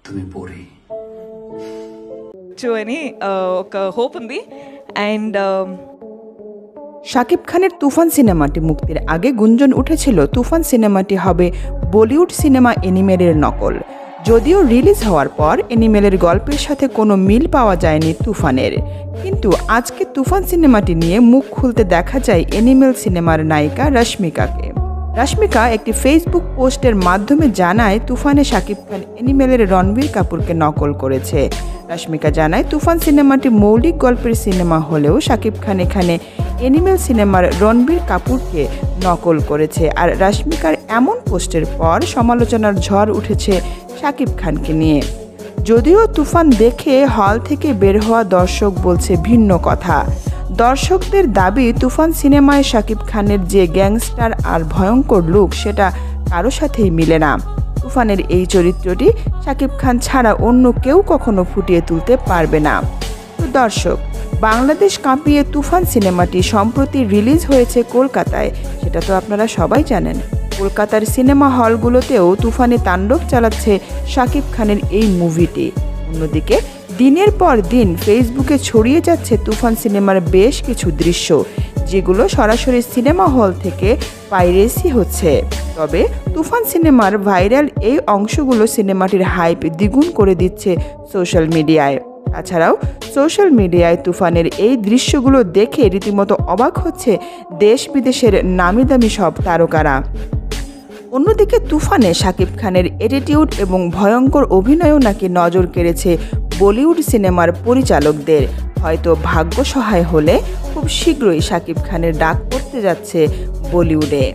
तुम्हें पोरी అని ఒక హోప్ ఉంది అండ్ শাকিব খানের তুফান সিনেমাটি মুক্তির আগে গুঞ্জন উঠেছিল তুফান সিনেমাটি হবে বলিউড সিনেমা এনিমেলের নকল। যদিও রিলিজ হওয়ার পর এনিমেলের গল্পের সাথে কোনো মিল পাওয়া যায়নি তুফানের, কিন্তু আজকে তুফান সিনেমাটি নিয়ে মুখ খুলতে দেখা যায় এনিমেল সিনেমার নায়িকা রশ্মিকাকে। রশ্মিকা একটি ফেসবুক পোস্টের মাধ্যমে জানায় তুফানে শাকিব খান এনিমেলের রণবীর কাপুরকে নকল করেছে। রশ্মিকা জানায় তুফান সিনেমাটি মৌলিক গল্পের সিনেমা হলেও শাকিব খান এখানে এনিমেল সিনেমার রণবীর কাপুরকে নকল করেছে। আর রশ্মিকার এমন পোস্টের পর সমালোচনার ঝড় উঠেছে শাকিব খানকে নিয়ে। যদিও তুফান দেখে হল থেকে বের হওয়া দর্শক বলছে ভিন্ন কথা। দর্শকদের দাবি তুফান সিনেমায় শাকিব খানের যে গ্যাংস্টার আর ভয়ঙ্কর লুক সেটা কারো সাথেই মিলে না। তুফানের এই চরিত্রটি শাকিব খান ছাড়া অন্য কেউ কখনো ফুটিয়ে তুলতে পারবে না। তো দর্শক, বাংলাদেশ কাঁপিয়ে তুফান সিনেমাটি সম্প্রতি রিলিজ হয়েছে কলকাতায়, সেটা তো আপনারা সবাই জানেন। কলকাতার সিনেমা হলগুলোতেও তুফানে তাণ্ডব চালাচ্ছে শাকিব খানের এই মুভিটি। অন্যদিকে দিনের পর দিন ফেসবুকে ছড়িয়ে যাচ্ছে তুফান সিনেমার বেশ কিছু দৃশ্য, যেগুলো সরাসরি সিনেমা হল থেকে পাইরেসি হচ্ছে। তবে তুফান সিনেমার ভাইরাল এই অংশগুলো সিনেমাটির হাইপ দ্বিগুণ করে দিচ্ছে সোশ্যাল মিডিয়ায়। তাছাড়াও সোশ্যাল মিডিয়ায় তুফানের এই দৃশ্যগুলো দেখে রীতিমতো অবাক হচ্ছে দেশ বিদেশের নামি দামি সব তারকারা। অন্যদিকে তুফানে শাকিব খানের অ্যাটিটিউড এবং ভয়ঙ্কর অভিনয়ও নাকি নজর কেড়েছে বলিউড সিনেমার পরিচালকদের। হয়তো ভাগ্য সহায় হলে খুব শীঘ্রই শাকিব খানের ডাক পড়তে যাচ্ছে বলিউডে।